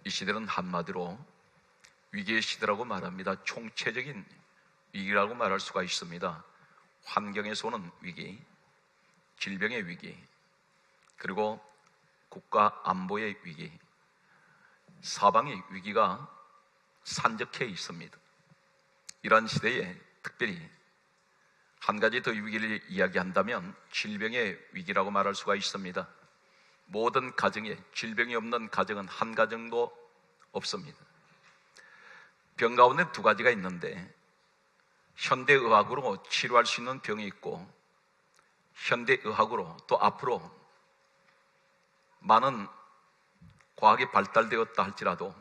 이 시대는 한마디로 위기의 시대라고 말합니다. 총체적인 위기라고 말할 수가 있습니다. 환경에서 오는 위기, 질병의 위기, 그리고 국가 안보의 위기, 사방의 위기가 산적해 있습니다. 이러한 시대에 특별히 한 가지 더 위기를 이야기한다면 질병의 위기라고 말할 수가 있습니다. 모든 가정에 질병이 없는 가정은 한 가정도 없습니다. 병 가운데 두 가지가 있는데, 현대의학으로 치료할 수 있는 병이 있고, 현대의학으로 또 앞으로 많은 과학이 발달되었다 할지라도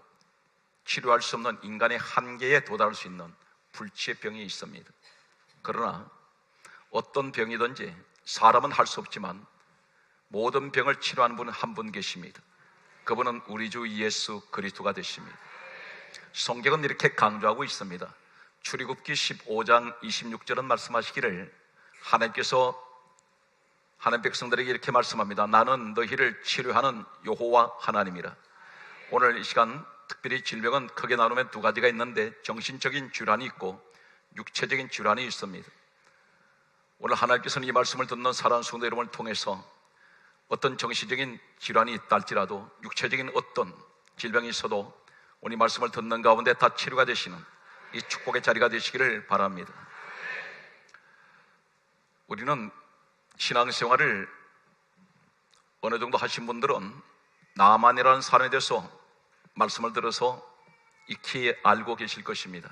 치료할 수 없는 인간의 한계에 도달할 수 있는 불치의 병이 있습니다. 그러나 어떤 병이든지 사람은 할 수 없지만 모든 병을 치료하는 분은 한 분 계십니다. 그분은 우리 주 예수 그리스도가 되십니다. 성경은 이렇게 강조하고 있습니다. 출애굽기 15장 26절은 말씀하시기를, 하나님께서 하나님 백성들에게 이렇게 말씀합니다. 나는 너희를 치료하는 여호와 하나님이라. 오늘 이 시간 특별히 질병은 크게 나누면 두 가지가 있는데, 정신적인 질환이 있고 육체적인 질환이 있습니다. 오늘 하나님께서는 이 말씀을 듣는 사랑하는 성도 여러분을 통해서 어떤 정신적인 질환이 있다 할지라도, 육체적인 어떤 질병이 있어도 오늘 이 말씀을 듣는 가운데 다 치료가 되시는 이 축복의 자리가 되시기를 바랍니다. 우리는 신앙생활을 어느 정도 하신 분들은 나만이라는 사람에 대해서 말씀을 들어서 익히 알고 계실 것입니다.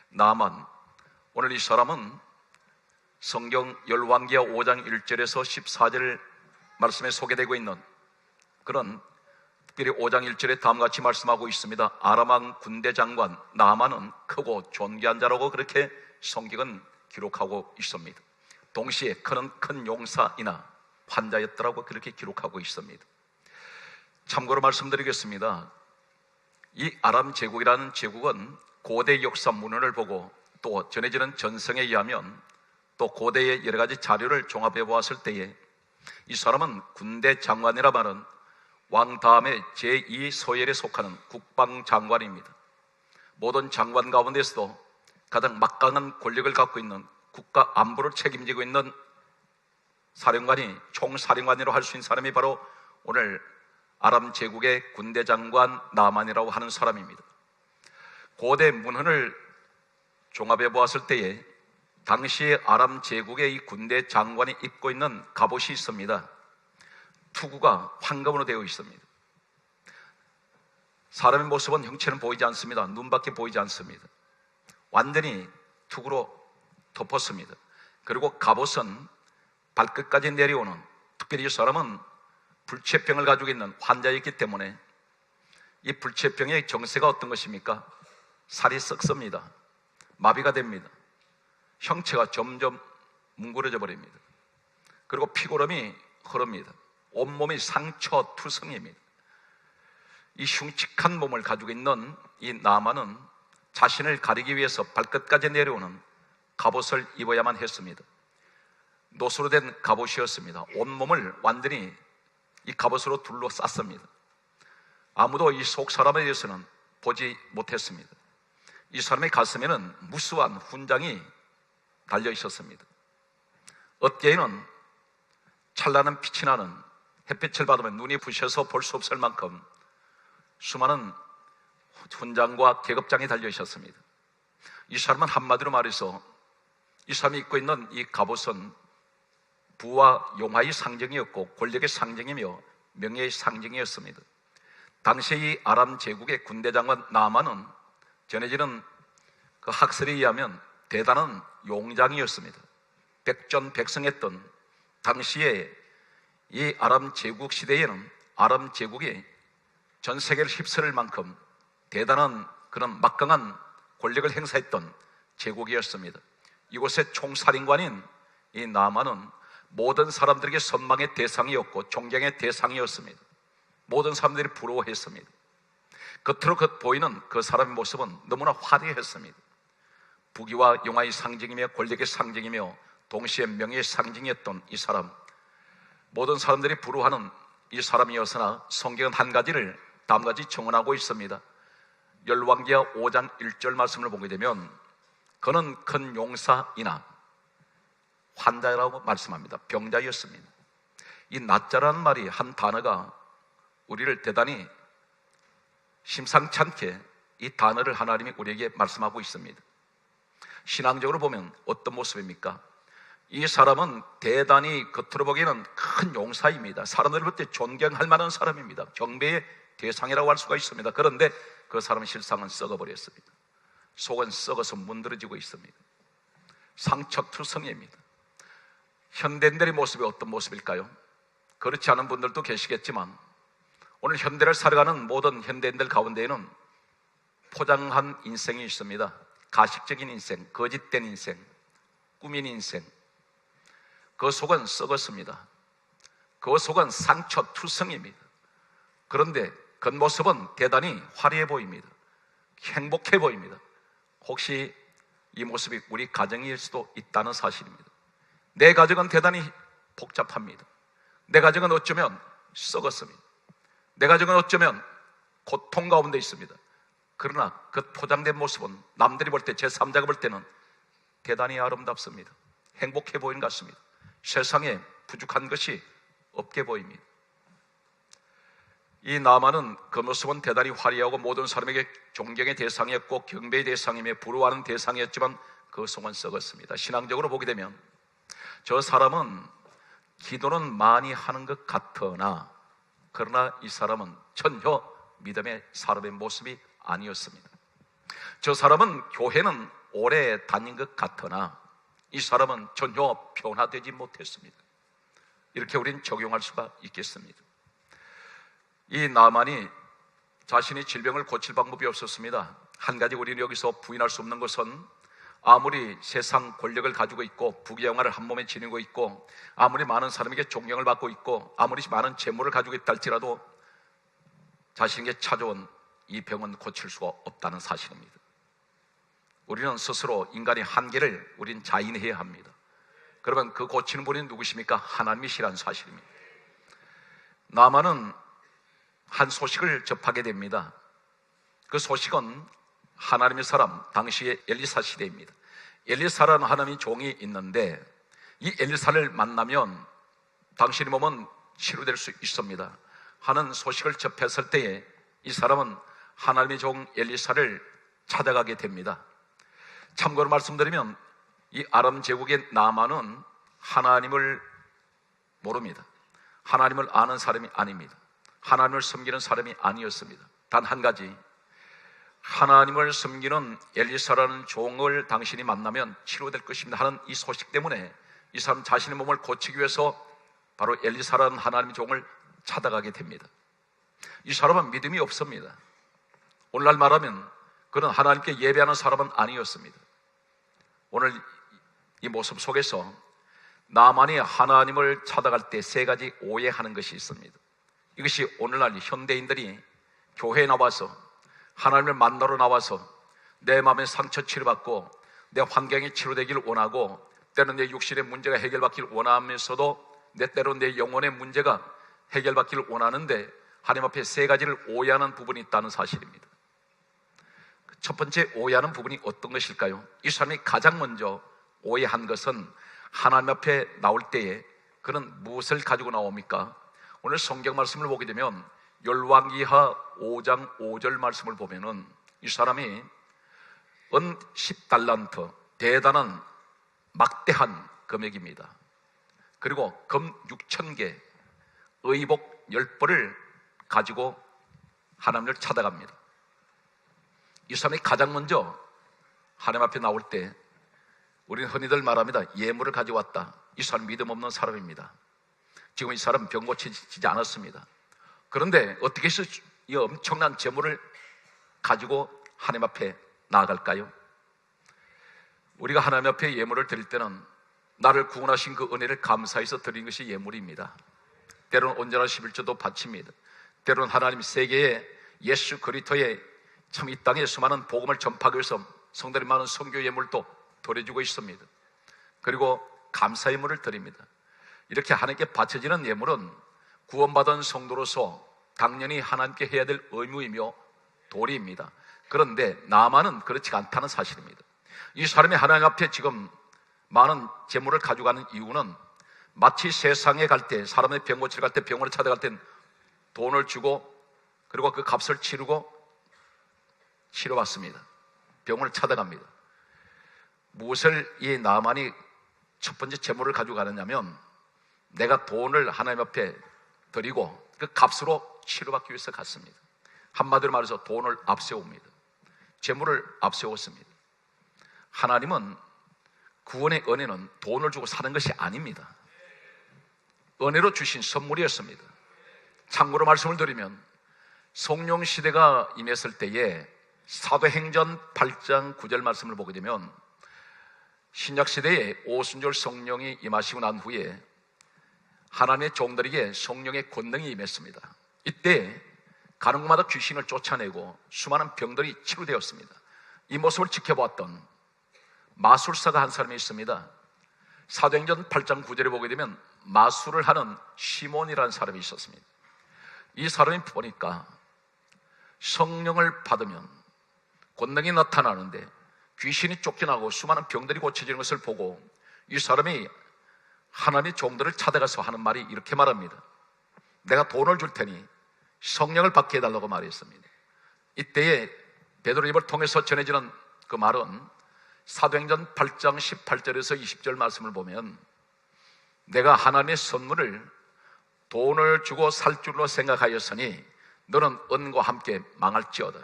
나만, 오늘 이 사람은 성경 열왕기하 5장 1절에서 14절 말씀에 소개되고 있는 그런, 특별히 5장 1절에 다음같이 말씀하고 있습니다. 아람왕 군대 장관 나만은 크고 존귀한 자라고 그렇게 성경은 기록하고 있습니다. 동시에 그는 큰 용사이나 환자였더라고 그렇게 기록하고 있습니다. 참고로 말씀드리겠습니다. 이 아람 제국이라는 제국은 고대 역사 문헌을 보고 또 전해지는 전성에 의하면 또 고대의 여러 가지 자료를 종합해 보았을 때에 이 사람은 군대 장관이라 말은 왕 다음에 제2 서열에 속하는 국방장관입니다. 모든 장관 가운데서도 가장 막강한 권력을 갖고 있는, 국가 안보를 책임지고 있는 사령관이, 총사령관이라고 할 수 있는 사람이 바로 오늘 아람 제국의 군대 장관 나만이라고 하는 사람입니다. 고대 문헌을 종합해 보았을 때에 당시의 아람 제국의 이 군대 장관이 입고 있는 갑옷이 있습니다. 투구가 황금으로 되어 있습니다. 사람의 모습은 형체는 보이지 않습니다. 눈밖에 보이지 않습니다. 완전히 투구로 덮었습니다. 그리고 갑옷은 발끝까지 내려오는, 특별히 이 사람은 불치병을 가지고 있는 환자였기 때문에 이 불치병의 정세가 어떤 것입니까? 살이 썩습니다. 마비가 됩니다. 형체가 점점 뭉그러져 버립니다. 그리고 피고름이 흐릅니다. 온몸이 상처투성입니다. 이 흉측한 몸을 가지고 있는 이 나만은 자신을 가리기 위해서 발끝까지 내려오는 갑옷을 입어야만 했습니다. 노수로 된 갑옷이었습니다. 온몸을 완전히 이 갑옷으로 둘러쌌습니다. 아무도 이 속 사람에 대해서는 보지 못했습니다. 이 사람의 가슴에는 무수한 훈장이 달려 있었습니다. 어깨에는 찬란한 빛이 나는, 햇빛을 받으면 눈이 부셔서 볼 수 없을 만큼 수많은 훈장과 계급장이 달려 있었습니다. 이 사람은 한마디로 말해서 이 사람이 입고 있는 이 갑옷은 부와 용화의 상징이었고 권력의 상징이며 명예의 상징이었습니다. 당시 이 아람 제국의 군대 장관 나만은 전해지는 그 학설에 의하면 대단한 용장이었습니다. 백전백승했던, 당시에 이 아람 제국 시대에는 아람 제국이 전 세계를 휩쓸을 만큼 대단한 그런 막강한 권력을 행사했던 제국이었습니다. 이곳의 총사령관인 이 나만은 모든 사람들에게 선망의 대상이었고 존경의 대상이었습니다. 모든 사람들이 부러워했습니다. 겉으로 보이는 그 사람의 모습은 너무나 화려했습니다. 부귀와 영화의 상징이며 권력의 상징이며 동시에 명예의 상징이었던 이 사람, 모든 사람들이 부러워하는 이 사람이었으나 성경은 한 가지를 다음같이 청언하고 있습니다. 열왕기하 5장 1절 말씀을 보게 되면 그는 큰 용사이나 환자라고 말씀합니다. 병자였습니다. 이 낫자라는 말이 한 단어가 우리를 대단히 심상치 않게 이 단어를 하나님이 우리에게 말씀하고 있습니다. 신앙적으로 보면 어떤 모습입니까? 이 사람은 대단히 겉으로 보기에는 큰 용사입니다. 사람들 볼 때 존경할 만한 사람입니다. 경배의 대상이라고 할 수가 있습니다. 그런데 그 사람의 실상은 썩어버렸습니다. 속은 썩어서 문드러지고 있습니다. 상처투성이입니다. 현대인들의 모습이 어떤 모습일까요? 그렇지 않은 분들도 계시겠지만 오늘 현대를 살아가는 모든 현대인들 가운데에는 포장한 인생이 있습니다. 가식적인 인생, 거짓된 인생, 꾸민 인생. 그 속은 썩었습니다. 그 속은 상처투성입니다. 그런데 겉모습은 대단히 화려해 보입니다. 행복해 보입니다. 혹시 이 모습이 우리 가정일 수도 있다는 사실입니다. 내 가정은 대단히 복잡합니다. 내 가정은 어쩌면 썩었습니다. 내 가정은 어쩌면 고통 가운데 있습니다. 그러나 그 포장된 모습은 남들이 볼 때, 제3자가 볼 때는 대단히 아름답습니다. 행복해 보이는 것 같습니다. 세상에 부족한 것이 없게 보입니다. 이 나만은 그 모습은 대단히 화려하고 모든 사람에게 존경의 대상이었고 경배의 대상이며 부러워하는 대상이었지만 그 속은 썩었습니다. 신앙적으로 보게 되면 저 사람은 기도는 많이 하는 것 같으나 그러나 이 사람은 전혀 믿음의 사람의 모습이 아니었습니다. 저 사람은 교회는 오래 다닌 것 같으나 이 사람은 전혀 변화되지 못했습니다. 이렇게 우리는 적용할 수가 있겠습니다. 이 나만이 자신의 질병을 고칠 방법이 없었습니다. 한 가지 우리는 여기서 부인할 수 없는 것은 아무리 세상 권력을 가지고 있고 부귀영화를 한 몸에 지니고 있고 아무리 많은 사람에게 존경을 받고 있고 아무리 많은 재물을 가지고 있다 할지라도 자신에게 찾아온 이 병은 고칠 수가 없다는 사실입니다. 우리는 스스로 인간의 한계를 우린 자인해야 합니다. 그러면 그 고치는 분이 누구십니까? 하나님이시라는 사실입니다. 나만은 한 소식을 접하게 됩니다. 그 소식은 하나님의 사람, 당시의 엘리사 시대입니다. 엘리사라는 하나님의 종이 있는데 이 엘리사를 만나면 당신의 몸은 치료될 수 있습니다 하는 소식을 접했을 때에 이 사람은 하나님의 종 엘리사를 찾아가게 됩니다. 참고로 말씀드리면 이 아람 제국의 나만은 하나님을 모릅니다. 하나님을 아는 사람이 아닙니다. 하나님을 섬기는 사람이 아니었습니다. 단 한 가지, 하나님을 섬기는 엘리사라는 종을 당신이 만나면 치료될 것입니다 하는 이 소식 때문에 이 사람 자신의 몸을 고치기 위해서 바로 엘리사라는 하나님의 종을 찾아가게 됩니다. 이 사람은 믿음이 없습니다. 오늘날 말하면 그는 하나님께 예배하는 사람은 아니었습니다. 오늘 이 모습 속에서 나만이 하나님을 찾아갈 때 세 가지 오해하는 것이 있습니다. 이것이 오늘날 현대인들이 교회에 나와서 하나님을 만나러 나와서 내 마음의 상처 치료받고 내 환경이 치료되기를 원하고 때로는 내 육신의 문제가 해결받기를 원하면서도 내 때로는 내 영혼의 문제가 해결받기를 원하는데 하나님 앞에 세 가지를 오해하는 부분이 있다는 사실입니다. 첫 번째 오해하는 부분이 어떤 것일까요? 이 사람이 가장 먼저 오해한 것은 하나님 앞에 나올 때에 그는 무엇을 가지고 나옵니까? 오늘 성경 말씀을 보게 되면 열왕기하 5장 5절 말씀을 보면은 이 사람이 은 10달란트, 대단한 막대한 금액입니다. 그리고 금 6,000개, 의복 10벌을 가지고 하나님을 찾아갑니다. 이 사람이 가장 먼저 하나님 앞에 나올 때 우리는 흔히들 말합니다. 예물을 가져왔다. 이 사람 믿음 없는 사람입니다. 지금 이 사람 병 고치지 않았습니다. 그런데 어떻게 해서 이 엄청난 재물을 가지고 하나님 앞에 나아갈까요? 우리가 하나님 앞에 예물을 드릴 때는 나를 구원하신 그 은혜를 감사해서 드린 것이 예물입니다. 때로는 언제나 11조도 바칩니다. 때로는 하나님 세계에 예수 그리스도의 참 이 땅에 수많은 복음을 전파하기 위해서 성도들이 많은 선교 예물도 드려주고 있습니다. 그리고 감사 예물을 드립니다. 이렇게 하나님께 바쳐지는 예물은 구원받은 성도로서 당연히 하나님께 해야 될 의무이며 도리입니다. 그런데 나만은 그렇지 않다는 사실입니다. 이 사람이 하나님 앞에 지금 많은 재물을 가져가는 이유는 마치 세상에 갈 때, 사람의 병 고치러 갈 때, 병원을 찾아갈 땐 돈을 주고 그리고 그 값을 치르고 치러왔습니다. 병원을 찾아갑니다. 무엇을 이 나만이 첫 번째 재물을 가져가느냐면 내가 돈을 하나님 앞에 드리고 그 값으로 치료받기 위해서 갔습니다. 한마디로 말해서 돈을 앞세웁니다. 재물을 앞세웠습니다. 하나님은 구원의 은혜는 돈을 주고 사는 것이 아닙니다. 은혜로 주신 선물이었습니다. 참고로 말씀을 드리면 성령 시대가 임했을 때에 사도행전 8장 9절 말씀을 보게 되면 신약 시대에 오순절 성령이 임하시고 난 후에 하나님의 종들에게 성령의 권능이 임했습니다. 이때 가는 곳마다 귀신을 쫓아내고 수많은 병들이 치료되었습니다. 이 모습을 지켜보았던 마술사가 한 사람이 있습니다. 사도행전 8장 9절에 보게 되면 마술을 하는 시몬이라는 사람이 있었습니다. 이 사람이 보니까 성령을 받으면 권능이 나타나는데 귀신이 쫓겨나고 수많은 병들이 고쳐지는 것을 보고 이 사람이 하나님의 종들을 찾아가서 하는 말이 이렇게 말합니다. 내가 돈을 줄 테니 성령을 받게 해달라고 말했습니다. 이때에 베드로 입을 통해서 전해지는 그 말은 사도행전 8장 18절에서 20절 말씀을 보면 내가 하나님의 선물을 돈을 주고 살 줄로 생각하였으니 너는 은과 함께 망할지어다.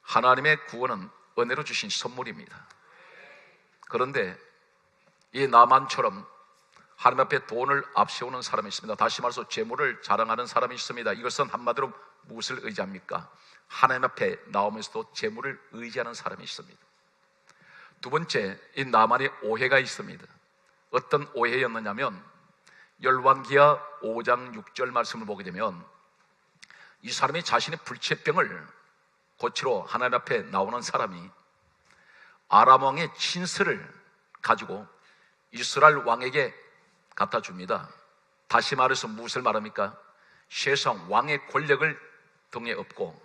하나님의 구원은 은혜로 주신 선물입니다. 그런데 이 나만처럼 하나님 앞에 돈을 앞세우는 사람이 있습니다. 다시 말해서 재물을 자랑하는 사람이 있습니다. 이것은 한마디로 무엇을 의지합니까? 하나님 앞에 나오면서도 재물을 의지하는 사람이 있습니다. 두 번째, 이 나만의 오해가 있습니다. 어떤 오해였느냐면 열왕기하 5장 6절 말씀을 보게 되면 이 사람이 자신의 불치병을 고치러 하나님 앞에 나오는 사람이 아람 왕의 진슬을 가지고 이스라엘 왕에게 갖다 줍니다. 다시 말해서 무엇을 말합니까? 세상 왕의 권력을 등에 업고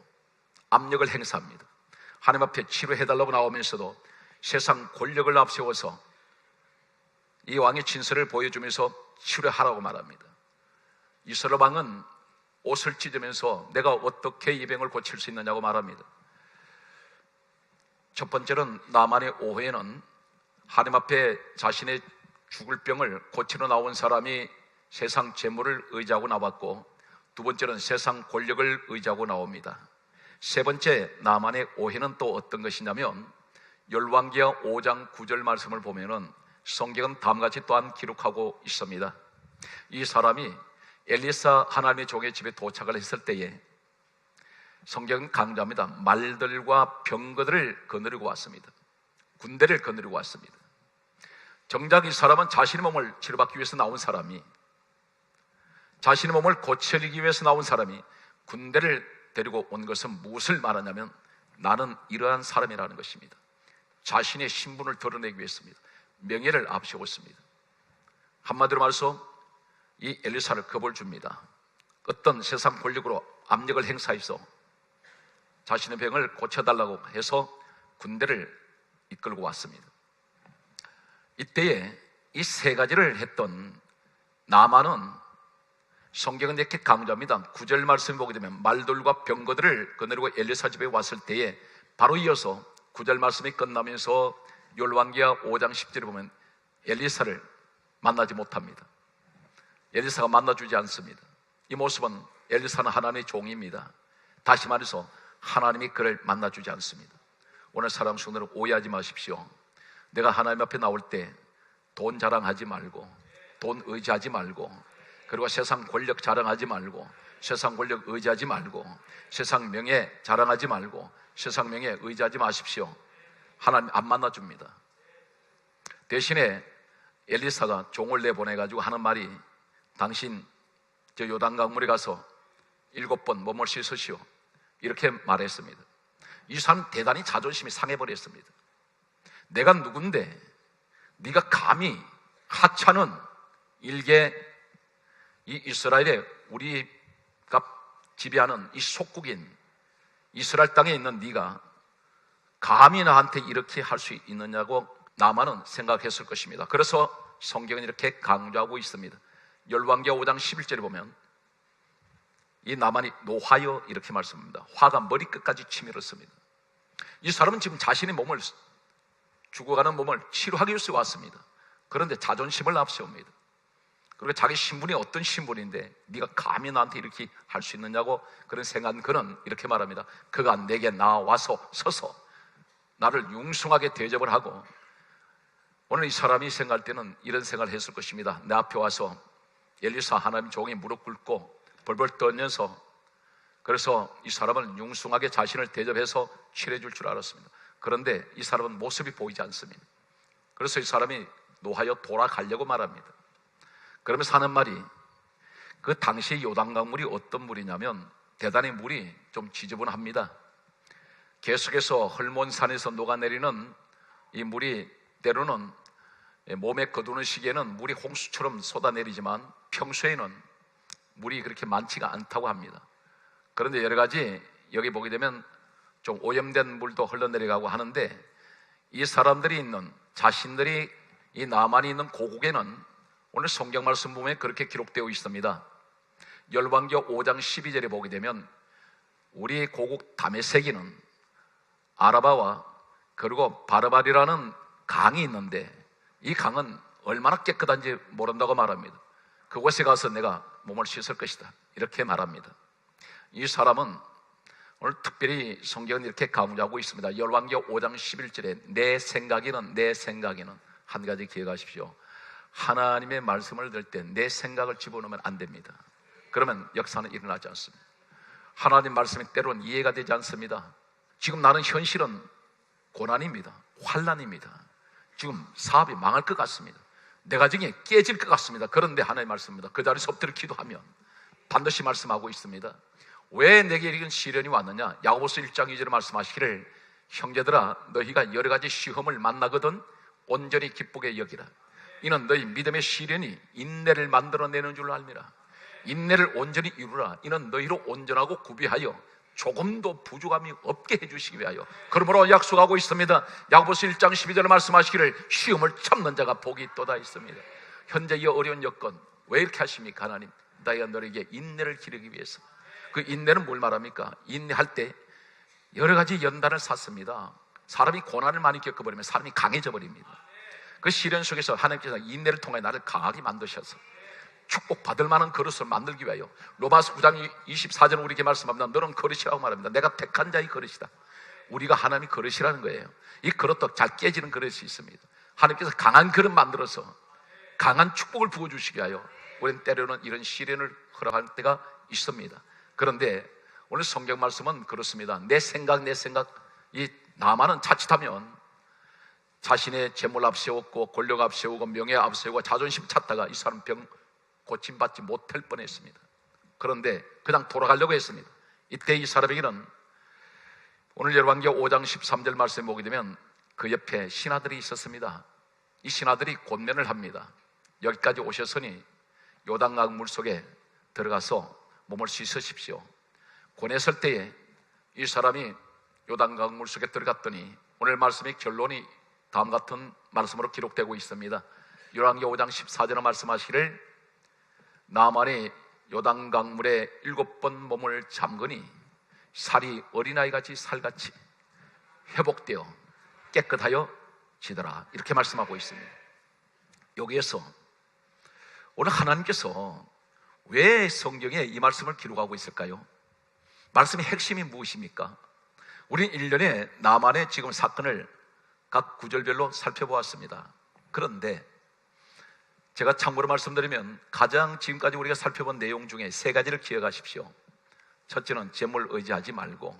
압력을 행사합니다. 하나님 앞에 치료해달라고 나오면서도 세상 권력을 앞세워서 이 왕의 진술을 보여주면서 치료하라고 말합니다. 이스라엘 왕은 옷을 찢으면서 내가 어떻게 이 병을 고칠 수 있느냐고 말합니다. 첫 번째는 나만의 오해는 하나님 앞에 자신의 죽을 병을 고치러 나온 사람이 세상 재물을 의지하고 나왔고, 두 번째는 세상 권력을 의지하고 나옵니다. 세 번째 나만의 오해는 또 어떤 것이냐면 열왕기하 5장 9절 말씀을 보면은 성경은 다음같이 또한 기록하고 있습니다. 이 사람이 엘리사 하나님의 종의 집에 도착을 했을 때에 성경은 강조합니다. 말들과 병거들을 거느리고 왔습니다. 군대를 거느리고 왔습니다. 정작 이 사람은 자신의 몸을 치료받기 위해서 나온 사람이, 자신의 몸을 고쳐주기 위해서 나온 사람이 군대를 데리고 온 것은 무엇을 말하냐면 나는 이러한 사람이라는 것입니다. 자신의 신분을 드러내기 위해서입니다. 명예를 앞세웠습니다. 한마디로 말해서 이 엘리사를 겁을 줍니다. 어떤 세상 권력으로 압력을 행사해서 자신의 병을 고쳐달라고 해서 군대를 이끌고 왔습니다. 이때에 이 세 가지를 했던 나만은 성경은 이렇게 강조합니다. 9절 말씀을 보게 되면 말들과 병거들을 거느리고 엘리사 집에 왔을 때에 바로 이어서 9절 말씀이 끝나면서 열왕기하 5장 10절에 보면 엘리사를 만나지 못합니다. 엘리사가 만나주지 않습니다. 이 모습은 엘리사는 하나님의 종입니다. 다시 말해서 하나님이 그를 만나주지 않습니다. 오늘 사랑 성도들 오해하지 마십시오. 내가 하나님 앞에 나올 때 돈 자랑하지 말고, 돈 의지하지 말고, 그리고 세상 권력 자랑하지 말고, 세상 권력 의지하지 말고, 세상 명예 자랑하지 말고, 세상 명예 의지하지 마십시오. 하나님 안 만나줍니다. 대신에 엘리사가 종을 내보내가지고 하는 말이 당신 저 요단강물에 가서 7번 몸을 씻으시오, 이렇게 말했습니다. 이 사람 대단히 자존심이 상해버렸습니다. 내가 누군데 네가 감히 하찮은 일개 이 이스라엘에 우리 지배하는 이 속국인 이스라엘 땅에 있는 네가 감히 나한테 이렇게 할 수 있느냐고 나만은 생각했을 것입니다. 그래서 성경은 이렇게 강조하고 있습니다. 열왕기하 5장 11절에 보면 이 나만이 노하여 이렇게 말씀합니다. 화가 머리끝까지 치밀었습니다. 이 사람은 지금 자신의 몸을, 죽어가는 몸을 치료하기 위해서 왔습니다. 그런데 자존심을 앞세웁니다. 그리고 자기 신분이 어떤 신분인데 네가 감히 나한테 이렇게 할 수 있느냐고 그런 생각은 그는 이렇게 말합니다. 그가 내게 나와서 서서 나를 융숭하게 대접을 하고, 오늘 이 사람이 생각할 때는 이런 생각을 했을 것입니다. 내 앞에 와서 엘리사 하나님 종이 무릎 꿇고 벌벌 떨면서, 그래서 이 사람은 융숭하게 자신을 대접해서 치료해 줄 줄 알았습니다. 그런데 이 사람은 모습이 보이지 않습니다. 그래서 이 사람이 노하여 돌아가려고 말합니다. 그러면서 하는 말이, 그 당시 요단강 물이 어떤 물이냐면 대단히 물이 좀 지저분합니다. 계속해서 헐몬산에서 녹아내리는 이 물이 때로는 몸에 거두는 시기에는 물이 홍수처럼 쏟아내리지만 평소에는 물이 그렇게 많지가 않다고 합니다. 그런데 여러 가지 여기 보게 되면 좀 오염된 물도 흘러내려가고 하는데, 이 사람들이 있는, 자신들이 이 나만이 있는 고국에는 오늘 성경 말씀 보면 그렇게 기록되어 있습니다. 열왕기하 5장 12절에 보게 되면 우리 고국 다메섹에는 아라바와 그리고 바르바리라는 강이 있는데 이 강은 얼마나 깨끗한지 모른다고 말합니다. 그곳에 가서 내가 몸을 씻을 것이다, 이렇게 말합니다. 이 사람은 오늘 특별히 성경은 이렇게 강조하고 있습니다. 열왕기하 5장 11절에 내 생각에는 한 가지 기억하십시오. 하나님의 말씀을 들을 때 내 생각을 집어넣으면 안 됩니다. 그러면 역사는 일어나지 않습니다. 하나님 말씀이 때로는 이해가 되지 않습니다. 지금 나는 현실은 고난입니다. 환난입니다. 지금 사업이 망할 것 같습니다. 내 가정이 깨질 것 같습니다. 그런데 하나님 말씀입니다. 그 자리에서 엎드려 기도하면 반드시 말씀하고 있습니다. 왜 내게 이런 시련이 왔느냐? 야고보서 1장 2절에 말씀하시기를, 형제들아 너희가 여러 가지 시험을 만나거든 온전히 기쁘게 여기라. 이는 너희 믿음의 시련이 인내를 만들어내는 줄 알미라. 인내를 온전히 이루라. 이는 너희로 온전하고 구비하여 조금도 부족함이 없게 해주시기 위하여. 그러므로 약속하고 있습니다. 야고보서 1장 12절에 말씀하시기를 시험을 참는 자가 복이 있도다 있습니다. 현재 이 어려운 여건 왜 이렇게 하십니까? 하나님, 나희가 너에게 인내를 기르기 위해서. 그 인내는 뭘 말합니까? 인내할 때 여러 가지 연단을 샀습니다. 사람이 고난을 많이 겪어버리면 사람이 강해져 버립니다. 그 시련 속에서 하나님께서 인내를 통해 나를 강하게 만드셔서 축복받을 만한 그릇을 만들기 위하여, 로마서 9장 24절은 우리에게 말씀합니다. 너는 그릇이라고 말합니다. 내가 택한 자의 그릇이다. 우리가 하나님의 그릇이라는 거예요. 이 그릇도 잘 깨지는 그릇이 있습니다. 하나님께서 강한 그릇 만들어서 강한 축복을 부어주시기 위하여 우리는 때로는 이런 시련을 허락할 때가 있습니다. 그런데 오늘 성경 말씀은 그렇습니다. 내 생각 이 나만은 자칫하면 자신의 재물 앞세웠고 권력 앞세우고 명예 앞세우고 자존심 찾다가 이 사람 병 고침받지 못할 뻔했습니다. 그런데 그냥 돌아가려고 했습니다. 이때 이 사람에게는 오늘 열왕기하 5장 13절 말씀에 보게 되면 그 옆에 신하들이 있었습니다. 이 신하들이 권면을 합니다. 여기까지 오셨으니 요단강 물속에 들어가서 몸을 씻으십시오. 권했을 때에 이 사람이 요단강 물속에 들어갔더니 오늘 말씀의 결론이 다음 같은 말씀으로 기록되고 있습니다. 열왕기하 5장 14절에 말씀하시기를 나만이 요단강 물에 7번 몸을 잠그니 살이 어린아이같이 살같이 회복되어 깨끗하여 지더라, 이렇게 말씀하고 있습니다. 여기에서 오늘 하나님께서 왜 성경에 이 말씀을 기록하고 있을까요? 말씀의 핵심이 무엇입니까? 우리는 1년에 나만의 지금 사건을 각 구절별로 살펴보았습니다. 그런데 제가 참고로 말씀드리면 가장 지금까지 우리가 살펴본 내용 중에 3가지를 기억하십시오. 첫째는 재물 의지하지 말고,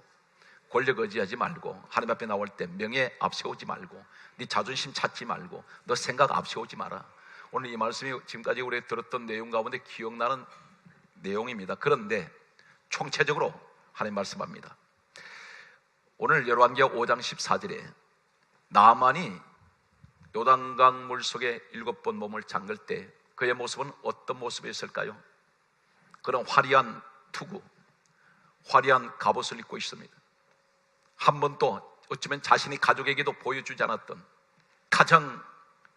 권력 의지하지 말고, 하나님 앞에 나올 때 명예 앞세우지 말고, 네 자존심 찾지 말고, 너 생각 앞세우지 마라. 오늘 이 말씀이 지금까지 우리가 들었던 내용 가운데 기억나는 내용입니다. 그런데 총체적으로 하나님 말씀합니다. 오늘 열왕기하 5장 14절에 나만이 요단강 물속에 7번 몸을 잠글 때 그의 모습은 어떤 모습이었을까요? 그런 화려한 투구, 화려한 갑옷을 입고 있습니다. 한 번도 어쩌면 자신이 가족에게도 보여주지 않았던 가장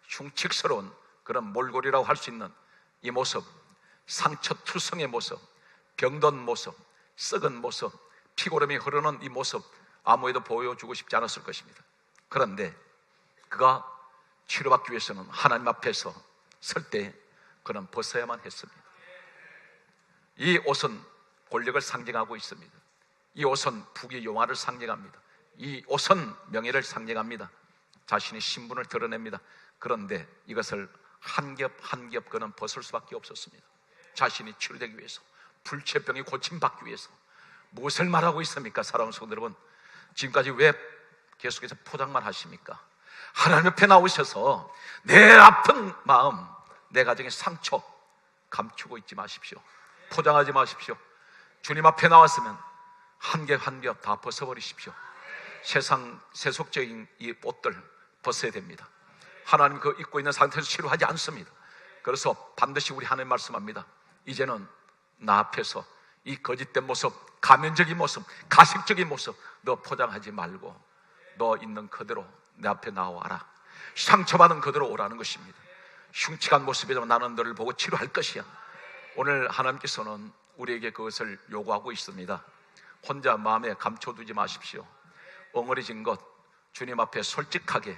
흉측스러운 그런 몰골이라고 할 수 있는 이 모습, 상처투성의 모습, 병든 모습, 썩은 모습, 피고름이 흐르는 이 모습, 아무에도 보여주고 싶지 않았을 것입니다. 그런데 그가 치료받기 위해서는 하나님 앞에서 설 때 그는 벗어야만 했습니다. 이 옷은 권력을 상징하고 있습니다. 이 옷은 부귀 영화를 상징합니다. 이 옷은 명예를 상징합니다. 자신의 신분을 드러냅니다. 그런데 이것을 한 겹 한 겹 그는 벗을 수밖에 없었습니다. 자신이 치료되기 위해서, 불치병이 고침받기 위해서. 무엇을 말하고 있습니까? 사랑하는 성도 여러분, 지금까지 왜 계속해서 포장만 하십니까? 하나님 옆에 나오셔서 내 아픈 마음, 내 가정의 상처 감추고 있지 마십시오. 포장하지 마십시오. 주님 앞에 나왔으면 한 겹 한 겹 다 벗어버리십시오. 세상 세속적인 이 옷들 벗어야 됩니다. 하나님 그 입고 있는 상태에서 치료하지 않습니다. 그래서 반드시 우리 하나님 말씀합니다. 이제는 나 앞에서 이 거짓된 모습, 가면적인 모습, 가식적인 모습 너 포장하지 말고 너 있는 그대로 내 앞에 나와라. 상처받은 그대로 오라는 것입니다. 흉측한 모습이지만 나는 너를 보고 치료할 것이야. 오늘 하나님께서는 우리에게 그것을 요구하고 있습니다. 혼자 마음에 감춰두지 마십시오. 엉어리진 것 주님 앞에 솔직하게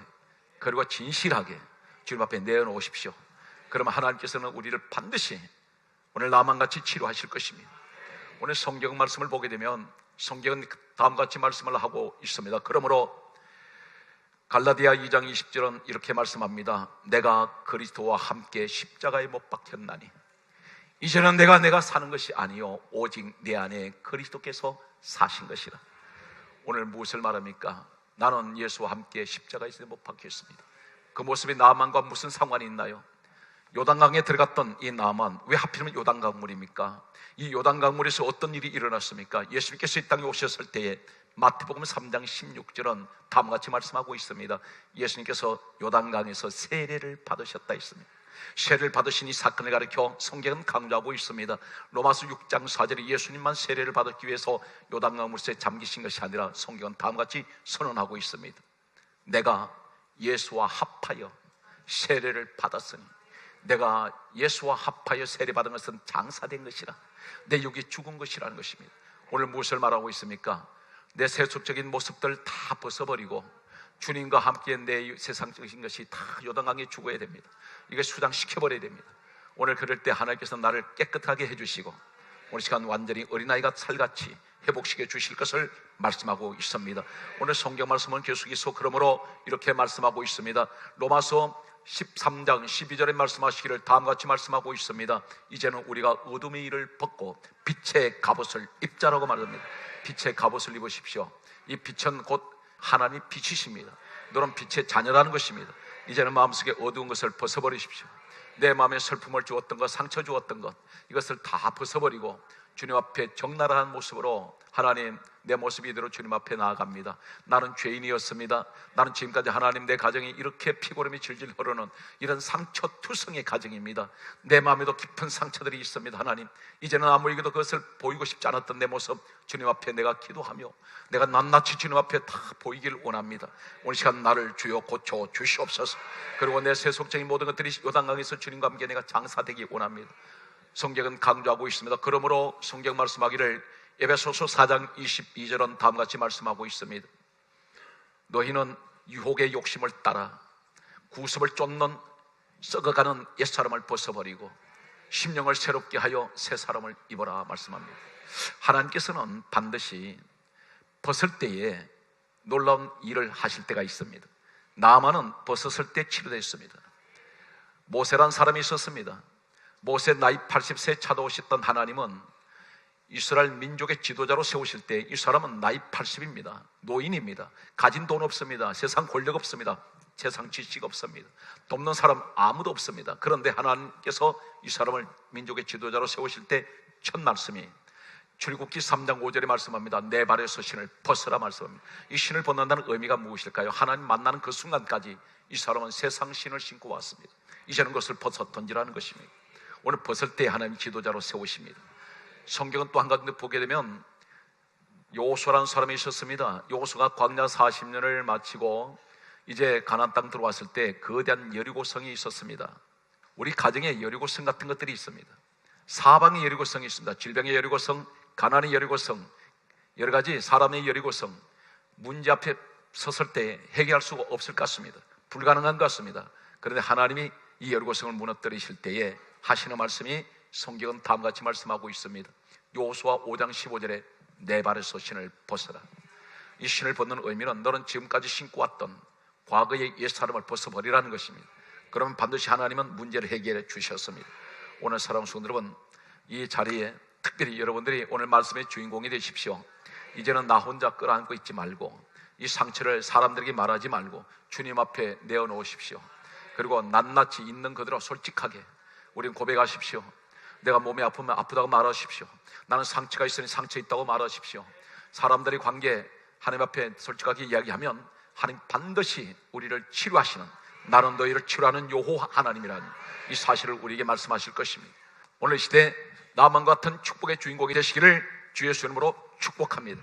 그리고 진실하게 주님 앞에 내어놓으십시오. 그러면 하나님께서는 우리를 반드시 오늘 나만같이 치료하실 것입니다. 오늘 성경 말씀을 보게 되면 성경은 다음과 같이 말씀을 하고 있습니다. 그러므로 갈라디아 2장 20절은 이렇게 말씀합니다. 내가 그리스도와 함께 십자가에 못 박혔나니 이제는 내가 사는 것이 아니요 오직 내 안에 그리스도께서 사신 것이라. 오늘 무엇을 말합니까? 나는 예수와 함께 십자가에서 못 박혔습니다. 그 모습이 나만과 무슨 상관이 있나요? 요단강에 들어갔던 이 나만, 왜 하필이면 요단강물입니까? 이 요단강물에서 어떤 일이 일어났습니까? 예수님께서 이 땅에 오셨을 때에 마태복음 3장 16절은 다음과 같이 말씀하고 있습니다. 예수님께서 요단강에서 세례를 받으셨다 했습니다. 세례를 받으신 이 사건을 가리켜 성경은 강조하고 있습니다. 로마서 6장 4절에 예수님만 세례를 받기 위해서 요단강물에 잠기신 것이 아니라 성경은 다음과 같이 선언하고 있습니다. 내가 예수와 합하여 세례를 받았으니, 내가 예수와 합하여 세례받은 것은 장사된 것이라, 내 육이 죽은 것이라는 것입니다. 오늘 무엇을 말하고 있습니까? 내 세속적인 모습들 다 벗어버리고 주님과 함께 내 세상적인 것이 다 요단강에 죽어야 됩니다. 이게 수장시켜버려야 됩니다. 오늘 그럴 때 하나님께서 나를 깨끗하게 해주시고 오늘 시간 완전히 어린아이가 살같이 회복시켜 주실 것을 말씀하고 있습니다. 오늘 성경 말씀은 계속해서 그러므로 이렇게 말씀하고 있습니다. 로마서 13장 12절에 말씀하시기를 다음과 같이 말씀하고 있습니다. 이제는 우리가 어둠의 일을 벗고 빛의 갑옷을 입자라고 말합니다. 빛의 갑옷을 입으십시오. 이 빛은 곧 하나님 빛이십니다. 너는 빛의 자녀라는 것입니다. 이제는 마음속에 어두운 것을 벗어버리십시오. 내 마음에 슬픔을 주었던 것, 상처 주었던 것, 이것을 다 벗어버리고 주님 앞에 적나라한 모습으로 하나님, 내 모습이 이대로 주님 앞에 나아갑니다. 나는 죄인이었습니다. 나는 지금까지 하나님 내 가정이 이렇게 피고름이 질질 흐르는 이런 상처투성의 가정입니다. 내 마음에도 깊은 상처들이 있습니다. 하나님, 이제는 아무에게도 그것을 보이고 싶지 않았던 내 모습 주님 앞에 내가 기도하며 내가 낱낱이 주님 앞에 다 보이길 원합니다. 오늘 시간 나를 주여 고쳐 주시옵소서. 그리고 내 세속적인 모든 것들이 요단강에서 주님과 함께 내가 장사되기 원합니다. 성경은 강조하고 있습니다. 그러므로 성경 말씀하기를 에베소서 4장 22절은 다음같이 말씀하고 있습니다. 너희는 유혹의 욕심을 따라 구습을 쫓는 썩어가는 옛사람을 벗어버리고 심령을 새롭게 하여 새 사람을 입어라 말씀합니다. 하나님께서는 반드시 벗을 때에 놀라운 일을 하실 때가 있습니다. 나아만은 벗었을 때 치료됐습니다. 모세란 사람이 있었습니다. 모세 나이 80세 차도오셨던 하나님은 이스라엘 민족의 지도자로 세우실 때 이 사람은 나이 80입니다. 노인입니다. 가진 돈 없습니다. 세상 권력 없습니다. 세상 지식 없습니다. 돕는 사람 아무도 없습니다. 그런데 하나님께서 이 사람을 민족의 지도자로 세우실 때 첫 말씀이 출애굽기 3장 5절에 말씀합니다. 내 발에서 신을 벗으라 말씀합니다. 이 신을 벗는다는 의미가 무엇일까요? 하나님 만나는 그 순간까지 이 사람은 세상 신을 신고 왔습니다. 이제는 그것을 벗어 던지라는 것입니다. 오늘 벗을 때 하나님 지도자로 세우십니다. 성경은 또 한 가지 보게 되면 요수라는 사람이 있었습니다. 요수가 광야 40년을 마치고 이제 가나안 땅 들어왔을 때 거대한 여리고성이 있었습니다. 우리 가정에 여리고성 같은 것들이 있습니다. 사방에 여리고성이 있습니다. 질병의 여리고성, 가난의 여리고성, 여러 가지 사람의 여리고성. 문제 앞에 섰을 때 해결할 수가 없을 것 같습니다. 불가능한 것 같습니다. 그런데 하나님이 이 여리고성을 무너뜨리실 때에 하시는 말씀이 성경은 다음과 같이 말씀하고 있습니다. 요수아 5장 15절에 내 발에서 신을 벗어라. 이 신을 벗는 의미는 너는 지금까지 신고 왔던 과거의 옛사람을 벗어버리라는 것입니다. 그러면 반드시 하나님은 문제를 해결해 주셨습니다. 오늘 사랑하는 성도 여러분, 이 자리에 특별히 여러분들이 오늘 말씀의 주인공이 되십시오. 이제는 나 혼자 끌어안고 있지 말고 이 상처를 사람들에게 말하지 말고 주님 앞에 내어놓으십시오. 그리고 낱낱이 있는 그대로 솔직하게 우리는 고백하십시오. 내가 몸이 아프면 아프다고 말하십시오. 나는 상처가 있으니 상처 있다고 말하십시오. 사람들의 관계 하나님 앞에 솔직하게 이야기하면 하나님 반드시 우리를 치료하시는, 나는 너희를 치료하는 여호와 하나님이라는 이 사실을 우리에게 말씀하실 것입니다. 오늘 시대 나만과 같은 축복의 주인공이 되시기를 주 예수 이름으로 축복합니다.